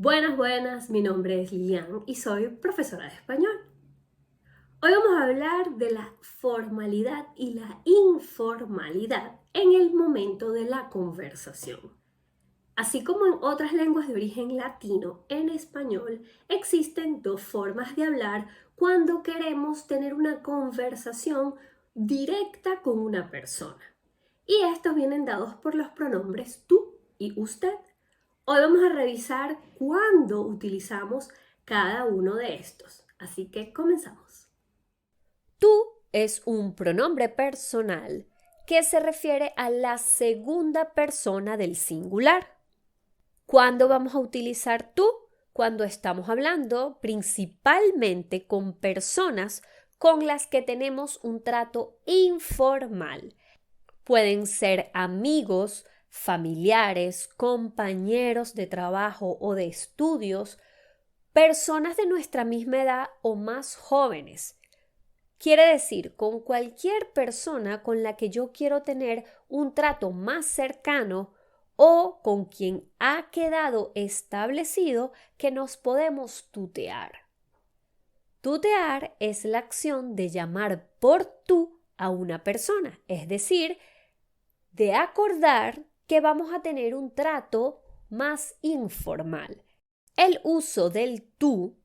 Buenas, buenas, mi nombre es Lilian y soy profesora de español. Hoy vamos a hablar de la formalidad y la informalidad en el momento de la conversación. Así como en otras lenguas de origen latino, en español existen dos formas de hablar cuando queremos tener una conversación directa con una persona. Y estos vienen dados por los pronombres tú y usted. Hoy vamos a revisar cuándo utilizamos cada uno de estos. Así que comenzamos. Tú es un pronombre personal que se refiere a la segunda persona del singular. ¿Cuándo vamos a utilizar tú? Cuando estamos hablando principalmente con personas con las que tenemos un trato informal. Pueden ser amigos, familiares, compañeros de trabajo o de estudios, personas de nuestra misma edad o más jóvenes. Quiere decir, con cualquier persona con la que yo quiero tener un trato más cercano o con quien ha quedado establecido que nos podemos tutear. Tutear es la acción de llamar por tú a una persona, es decir, de acordar que vamos a tener un trato más informal. El uso del tú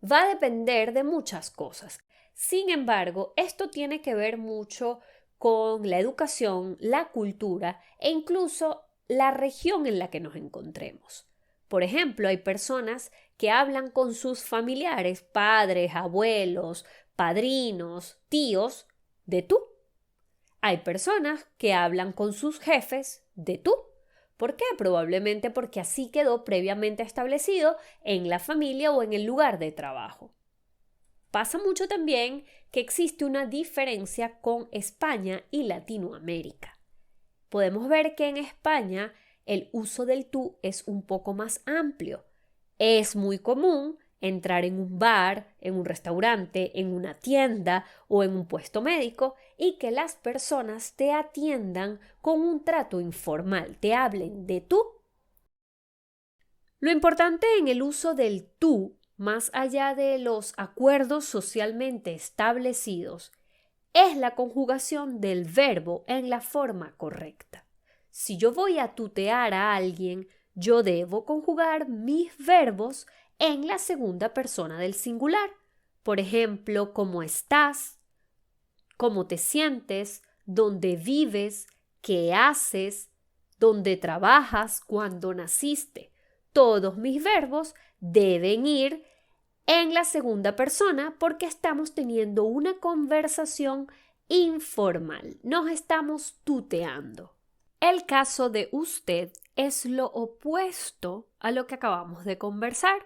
va a depender de muchas cosas. Sin embargo, esto tiene que ver mucho con la educación, la cultura e incluso la región en la que nos encontremos. Por ejemplo, hay personas que hablan con sus familiares, padres, abuelos, padrinos, tíos, de tú. Hay personas que hablan con sus jefes de tú. ¿Por qué? Probablemente porque así quedó previamente establecido en la familia o en el lugar de trabajo. Pasa mucho también que existe una diferencia con España y Latinoamérica. Podemos ver que en España el uso del tú es un poco más amplio. Es muy común entrar en un bar, en un restaurante, en una tienda o en un puesto médico y que las personas te atiendan con un trato informal, te hablen de tú. Lo importante en el uso del tú, más allá de los acuerdos socialmente establecidos, es la conjugación del verbo en la forma correcta. Si yo voy a tutear a alguien, yo debo conjugar mis verbos en la segunda persona del singular. Por ejemplo, ¿cómo estás? ¿Cómo te sientes? ¿Dónde vives? ¿Qué haces? ¿Dónde trabajas? ¿Cuándo naciste? Todos mis verbos deben ir en la segunda persona porque estamos teniendo una conversación informal, nos estamos tuteando. El caso de usted es lo opuesto a lo que acabamos de conversar.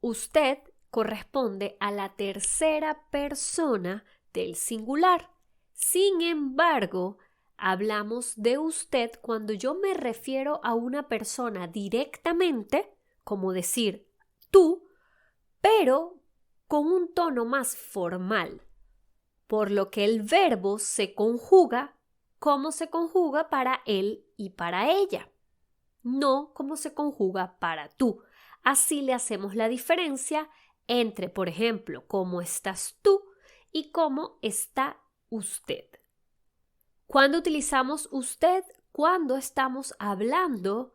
Usted corresponde a la tercera persona del singular. Sin embargo, hablamos de usted cuando yo me refiero a una persona directamente, como decir tú, pero con un tono más formal, por lo que el verbo se conjuga como se conjuga para él y para ella, no como se conjuga para tú. Así le hacemos la diferencia entre, por ejemplo, cómo estás tú y cómo está usted. ¿Cuándo utilizamos usted? Cuando estamos hablando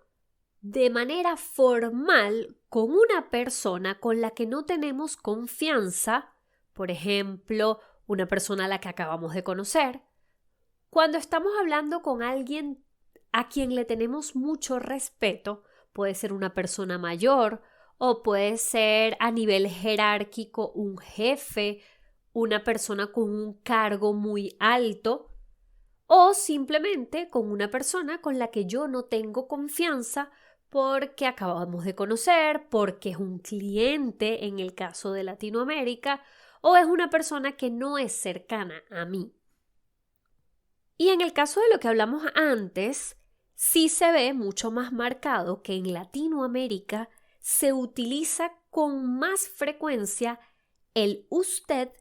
de manera formal con una persona con la que no tenemos confianza, por ejemplo, una persona a la que acabamos de conocer, cuando estamos hablando con alguien a quien le tenemos mucho respeto, puede ser una persona mayor o puede ser a nivel jerárquico un jefe, una persona con un cargo muy alto, o simplemente con una persona con la que yo no tengo confianza porque acabamos de conocer, porque es un cliente en el caso de Latinoamérica, o es una persona que no es cercana a mí. Y en el caso de lo que hablamos antes, sí se ve mucho más marcado que en Latinoamérica se utiliza con más frecuencia el usted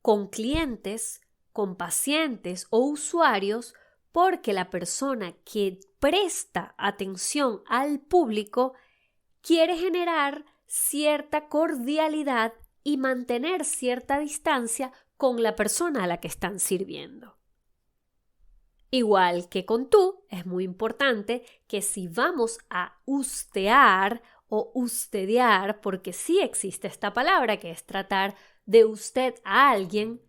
con clientes, con pacientes o usuarios, porque la persona que presta atención al público quiere generar cierta cordialidad y mantener cierta distancia con la persona a la que están sirviendo. Igual que con tú, es muy importante que si vamos a ustear o ustedear, porque sí existe esta palabra que es tratar de usted a alguien,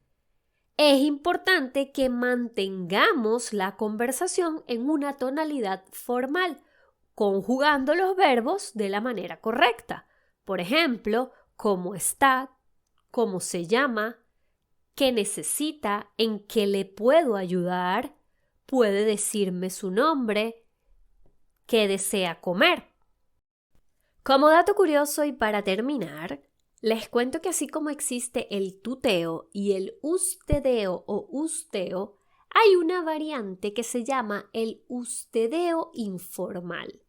es importante que mantengamos la conversación en una tonalidad formal, conjugando los verbos de la manera correcta. Por ejemplo, cómo está, cómo se llama, qué necesita, en qué le puedo ayudar, puede decirme su nombre, qué desea comer. Como dato curioso y para terminar, les cuento que así como existe el tuteo y el ustedeo o usteo, hay una variante que se llama el ustedeo informal.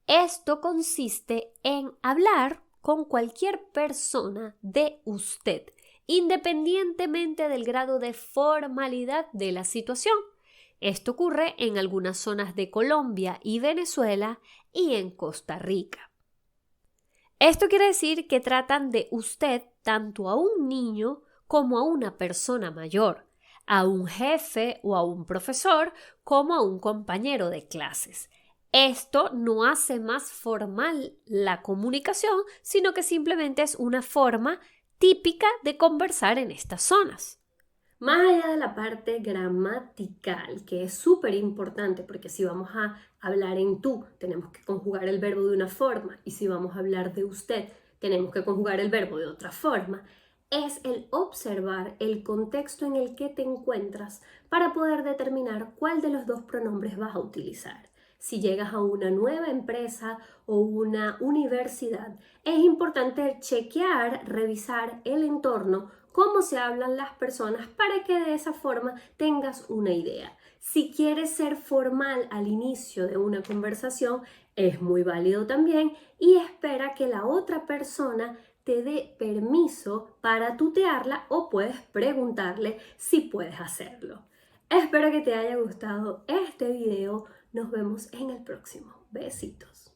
Esto consiste en hablar con cualquier persona de usted, independientemente del grado de formalidad de la situación. Esto ocurre en algunas zonas de Colombia y Venezuela y en Costa Rica. Esto quiere decir que tratan de usted tanto a un niño como a una persona mayor, a un jefe o a un profesor como a un compañero de clases. Esto no hace más formal la comunicación, sino que simplemente es una forma típica de conversar en estas zonas. Más allá de la parte gramatical, que es súper importante, porque si vamos a hablar en tú, tenemos que conjugar el verbo de una forma, y si vamos a hablar de usted, tenemos que conjugar el verbo de otra forma, es el observar el contexto en el que te encuentras para poder determinar cuál de los dos pronombres vas a utilizar. Si llegas a una nueva empresa o una universidad, es importante chequear, revisar el entorno, cómo se hablan las personas para que de esa forma tengas una idea. Si quieres ser formal al inicio de una conversación, es muy válido también y espera que la otra persona te dé permiso para tutearla o puedes preguntarle si puedes hacerlo. Espero que te haya gustado este video. Nos vemos en el próximo. Besitos.